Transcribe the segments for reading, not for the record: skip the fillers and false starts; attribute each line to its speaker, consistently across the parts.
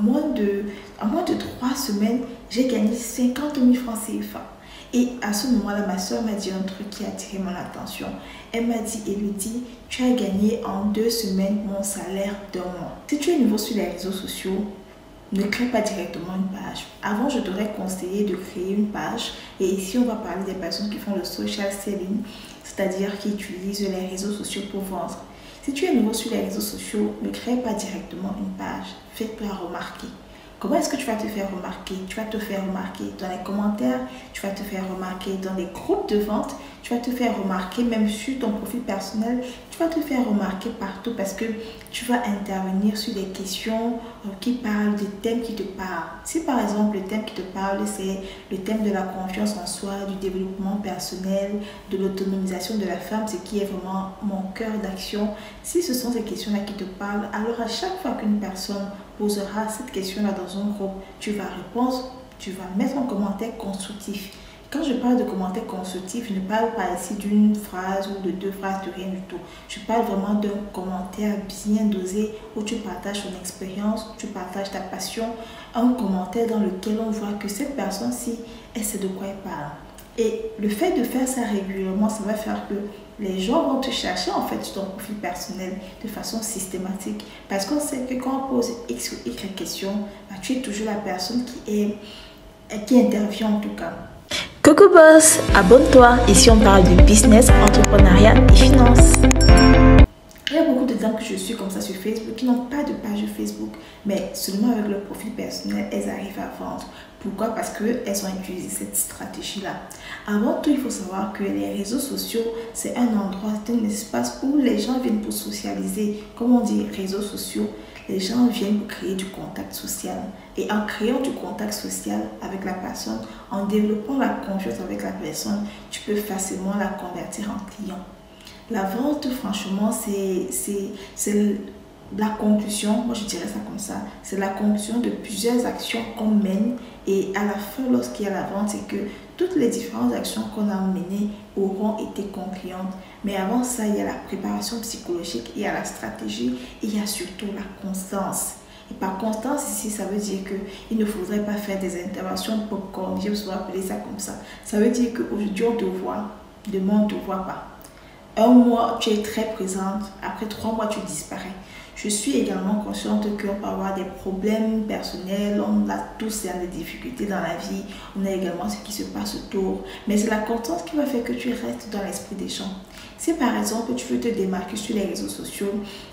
Speaker 1: En moins de 3 semaines, j'ai gagné 50 000 francs CFA. Et à ce moment-là, ma soeur m'a dit un truc qui a attiré mon attention. Elle m'a dit, Elodie, tu as gagné en 2 semaines mon salaire d'un mois. Si tu es nouveau sur les réseaux sociaux, ne crée pas directement une page. Avant, je t'aurais conseillé de créer une page. Et ici, on va parler des personnes qui font le social selling, c'est-à-dire qui utilisent les réseaux sociaux pour vendre. Si tu es nouveau sur les réseaux sociaux, ne crée pas directement une page. Fais-toi remarquer. Comment est-ce que tu vas te faire remarquer? Tu vas te faire remarquer dans les commentaires, tu vas te faire remarquer dans les groupes de vente, tu vas te faire remarquer même sur ton profil personnel, tu vas te faire remarquer partout parce que tu vas intervenir sur des questions qui parlent des thèmes qui te parlent. Si par exemple le thème qui te parle c'est le thème de la confiance en soi, du développement personnel, de l'autonomisation de la femme, ce qui est vraiment mon cœur d'action, si ce sont ces questions-là qui te parlent, alors à chaque fois qu'une personne posera cette question-là dans un groupe, tu vas répondre, tu vas mettre un commentaire constructif. Quand je parle de commentaires constructifs, je ne parle pas ici d'une phrase ou de 2 phrases, de rien du tout. Je parle vraiment d'un commentaire bien dosé où tu partages ton expérience, tu partages ta passion, un commentaire dans lequel on voit que cette personne-ci, elle sait de quoi elle parle. Et le fait de faire ça régulièrement, ça va faire que les gens vont te chercher en fait sur ton profil personnel de façon systématique. Parce qu'on sait que quand on pose X ou Y question, bah, tu es toujours la personne qui intervient en tout cas.
Speaker 2: Coucou boss, abonne-toi. Ici on parle de business, entrepreneuriat et finance.
Speaker 1: Il y a beaucoup de dames que je suis comme ça sur Facebook qui n'ont pas de page Facebook, mais seulement avec leur profil personnel, elles arrivent à vendre. Pourquoi? Parce qu'elles ont utilisé cette stratégie-là. Avant tout, il faut savoir que les réseaux sociaux, c'est un endroit, c'est un espace où les gens viennent pour socialiser. Comme on dit réseaux sociaux, les gens viennent pour créer du contact social. Et en créant du contact social avec la personne, en développant la confiance avec la personne, tu peux facilement la convertir en client. La vente, franchement, c'est la conclusion, moi je dirais ça comme ça, c'est la conclusion de plusieurs actions qu'on mène et à la fin, lorsqu'il y a la vente, c'est que toutes les différentes actions qu'on a menées auront été concluantes. Mais avant ça, il y a la préparation psychologique, il y a la stratégie et il y a surtout la constance. Et par constance, ici, ça veut dire qu'il ne faudrait pas faire des interventions popcorn, je vais appeler ça comme ça. Ça veut dire qu'aujourd'hui, on te voit, demain, on ne te voit pas. Un mois, tu es très présente. Après 3 mois, tu disparais. Je suis également consciente qu'on peut avoir des problèmes personnels. On a tous des difficultés dans la vie. On a également ce qui se passe autour. Mais c'est la constance qui va faire que tu restes dans l'esprit des gens. Si par exemple, tu veux te démarquer sur les réseaux sociaux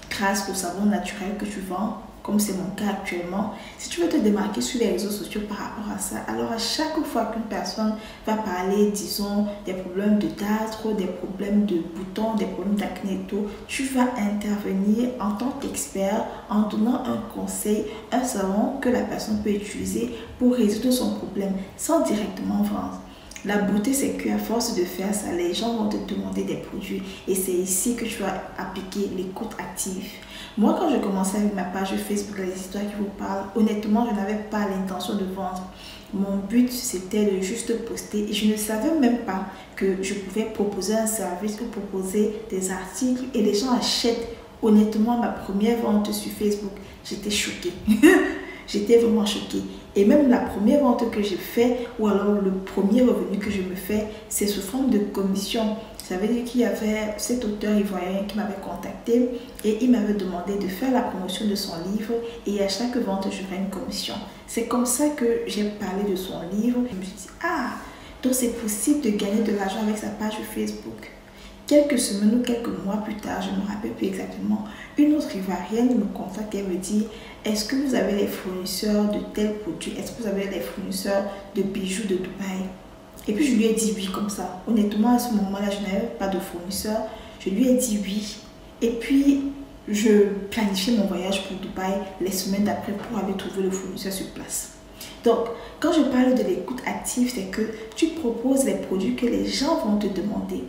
Speaker 1: grâce au savon naturel que tu vends, comme c'est mon cas actuellement, si tu veux te démarquer sur les réseaux sociaux par rapport à ça, alors à chaque fois qu'une personne va parler, disons, des problèmes de dartre, des problèmes de boutons, des problèmes d'acné et tout, tu vas intervenir en tant qu'expert en donnant un conseil, un savon que la personne peut utiliser pour résoudre son problème sans directement vendre. La beauté, c'est qu'à force de faire ça, les gens vont te demander des produits et c'est ici que tu vas appliquer l'écoute active. Moi, quand je commençais avec ma page Facebook, les histoires qui vous parlent, honnêtement, je n'avais pas l'intention de vendre. Mon but, c'était de juste poster et je ne savais même pas que je pouvais proposer un service ou proposer des articles et les gens achètent. Honnêtement, ma première vente sur Facebook, j'étais choquée. J'étais vraiment choquée. Et même la première vente que j'ai fait, ou alors le premier revenu que je me fais, c'est sous forme de commission. Ça veut dire qu'il y avait cet auteur ivoirien qui m'avait contacté et il m'avait demandé de faire la promotion de son livre et à chaque vente, j'aurais une commission. C'est comme ça que j'ai parlé de son livre. Je me suis dit, ah, donc c'est possible de gagner de l'argent avec sa page Facebook. Quelques semaines ou quelques mois plus tard, je ne me rappelle plus exactement, une autre ivoirienne me contacte et me dit, est-ce que vous avez les fournisseurs de tels produits? Est-ce que vous avez les fournisseurs de bijoux de Dubaï? Et puis je lui ai dit oui comme ça. Honnêtement, à ce moment-là, je n'avais pas de fournisseur. Je lui ai dit oui. Et puis, je planifiais mon voyage pour Dubaï les semaines d'après pour aller trouver le fournisseur sur place. Donc, quand je parle de l'écoute active, c'est que tu proposes les produits que les gens vont te demander.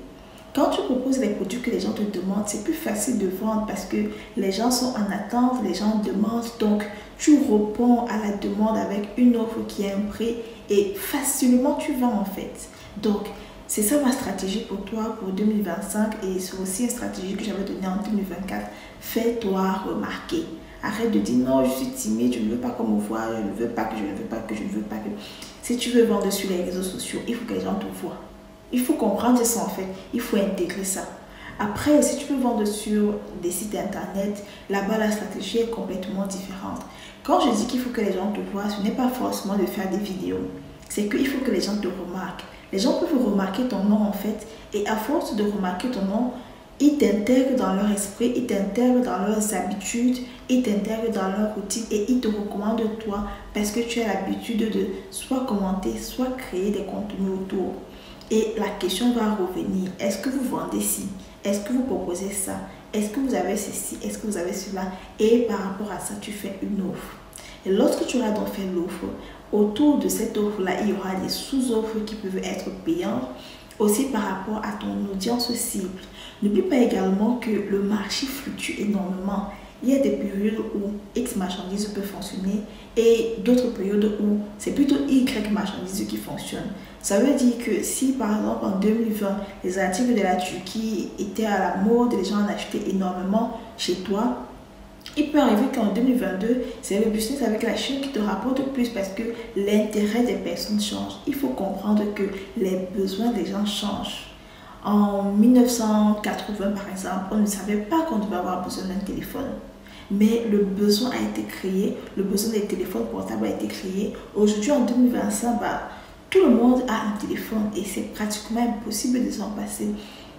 Speaker 1: Quand tu proposes les produits que les gens te demandent, c'est plus facile de vendre parce que les gens sont en attente, les gens demandent. Donc, tu réponds à la demande avec une offre qui a un prix et facilement tu vends en fait. Donc, c'est ça ma stratégie pour toi pour 2025 et c'est aussi une stratégie que j'avais donnée en 2024. Fais-toi remarquer. Arrête de dire non, je suis timide, je ne veux pas qu'on me voie, je ne veux pas que, je ne veux pas que, je ne veux pas que. Si tu veux vendre sur les réseaux sociaux, il faut que les gens te voient. Il faut comprendre ça en fait, il faut intégrer ça. Après, si tu veux vendre sur des sites internet, là-bas la stratégie est complètement différente. Quand je dis qu'il faut que les gens te voient, ce n'est pas forcément de faire des vidéos. C'est qu'il faut que les gens te remarquent. Les gens peuvent remarquer ton nom en fait, et à force de remarquer ton nom, ils t'intègrent dans leur esprit, ils t'intègrent dans leurs habitudes, ils t'intègrent dans leur routine et ils te recommandent toi parce que tu as l'habitude de soit commenter, soit créer des contenus autour. Et la question va revenir, est-ce que vous vendez ci? Est-ce que vous proposez ça? Est-ce que vous avez ceci? Est-ce que vous avez cela? Et par rapport à ça, tu fais une offre. Et lorsque tu auras donc fait l'offre, autour de cette offre-là, il y aura des sous-offres qui peuvent être payantes, aussi par rapport à ton audience cible. N'oublie pas également que le marché fluctue énormément. Il y a des périodes où X marchandises peut fonctionner et d'autres périodes où c'est plutôt Y marchandises qui fonctionnent. Ça veut dire que si par exemple en 2020, les articles de la Turquie étaient à la mode, les gens en achetaient énormément chez toi, il peut arriver qu'en 2022, c'est le business avec la Chine qui te rapporte plus parce que l'intérêt des personnes change. Il faut comprendre que les besoins des gens changent. En 1980, par exemple, on ne savait pas qu'on devait avoir besoin d'un téléphone. Mais le besoin a été créé, le besoin des téléphones portables a été créé. Aujourd'hui, en 2025, tout le monde a un téléphone et c'est pratiquement impossible de s'en passer.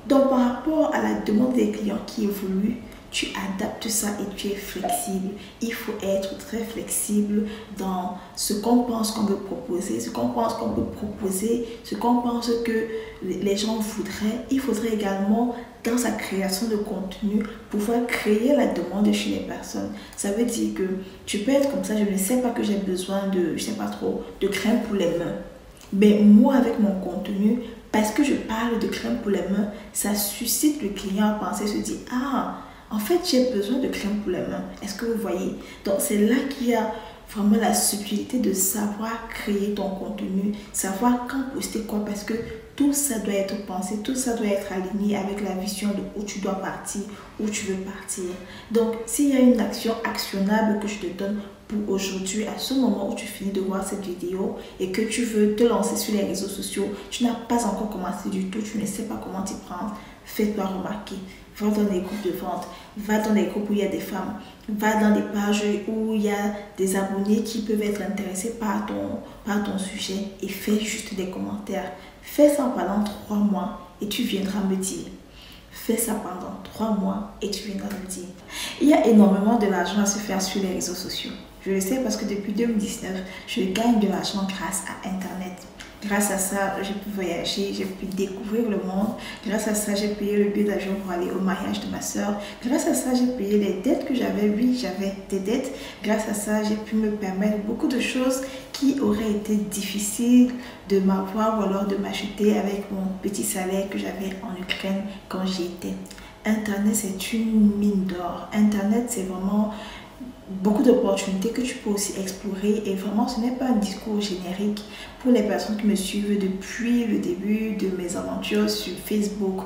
Speaker 1: Donc, par rapport à la demande des clients qui évolue, tu adaptes ça et tu es flexible. Il faut être très flexible dans ce qu'on pense qu'on veut proposer, ce qu'on pense qu'on peut proposer, ce qu'on pense que les gens voudraient. Il faudrait également, dans sa création de contenu, pouvoir créer la demande chez les personnes. Ça veut dire que tu peux être comme ça, je ne sais pas que j'ai besoin de, je sais pas trop, de crème pour les mains. Mais moi, avec mon contenu, parce que je parle de crème pour les mains, ça suscite le client à penser, se dire, ah, en fait, j'ai besoin de crème pour les mains. Est-ce que vous voyez? Donc, c'est là qu'il y a vraiment la subtilité de savoir créer ton contenu, savoir quand poster quoi, parce que tout ça doit être pensé, tout ça doit être aligné avec la vision de où tu dois partir, où tu veux partir. Donc, s'il y a une action actionnable que je te donne pour aujourd'hui, à ce moment où tu finis de voir cette vidéo et que tu veux te lancer sur les réseaux sociaux, tu n'as pas encore commencé du tout, tu ne sais pas comment t'y prendre, fais-toi remarquer. Va dans des groupes de vente, va dans des groupes où il y a des femmes, va dans des pages où il y a des abonnés qui peuvent être intéressés par ton sujet et fais juste des commentaires. Fais ça pendant 3 mois et tu viendras me dire. Fais ça pendant 3 mois et tu viendras me dire. Il y a énormément de l'argent à se faire sur les réseaux sociaux. Je le sais parce que depuis 2019, je gagne de l'argent grâce à Internet. Grâce à ça, j'ai pu voyager, j'ai pu découvrir le monde. Grâce à ça, j'ai payé le billet d'avion pour aller au mariage de ma soeur. Grâce à ça, j'ai payé les dettes que j'avais. Oui, j'avais des dettes. Grâce à ça, j'ai pu me permettre beaucoup de choses qui auraient été difficiles de m'avoir ou alors de m'acheter avec mon petit salaire que j'avais en Ukraine quand j'y étais. Internet, c'est une mine d'or. Internet, c'est vraiment beaucoup d'opportunités que tu peux aussi explorer et vraiment ce n'est pas un discours générique pour les personnes qui me suivent depuis le début de mes aventures sur Facebook.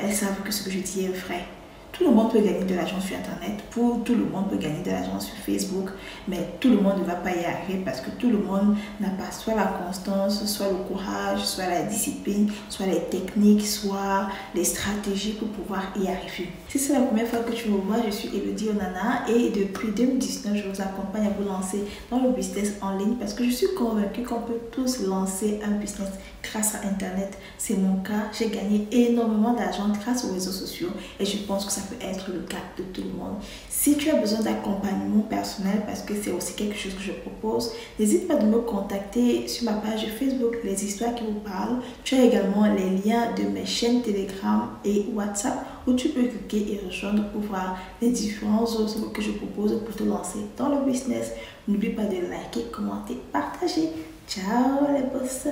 Speaker 1: Elles savent que ce que je dis est vrai. Tout le monde peut gagner de l'argent sur Internet, tout le monde peut gagner de l'argent sur Facebook, mais tout le monde ne va pas y arriver parce que tout le monde n'a pas soit la constance, soit le courage, soit la discipline, soit les techniques, soit les stratégies pour pouvoir y arriver. Si c'est la première fois que tu me vois, je suis Elodie Onana et depuis 2019, je vous accompagne à vous lancer dans le business en ligne parce que je suis convaincue qu'on peut tous lancer un business grâce à Internet. C'est mon cas, j'ai gagné énormément d'argent grâce aux réseaux sociaux et je pense que ça peut être le cas de tout le monde. Si tu as besoin d'accompagnement personnel, parce que c'est aussi quelque chose que je propose, n'hésite pas de me contacter sur ma page Facebook Les Histoires qui vous parlent. Tu as également les liens de mes chaînes Telegram et WhatsApp où tu peux cliquer et rejoindre pour voir les différents autres que je propose pour te lancer dans le business. N'oublie pas de liker, commenter, partager. Ciao les boss!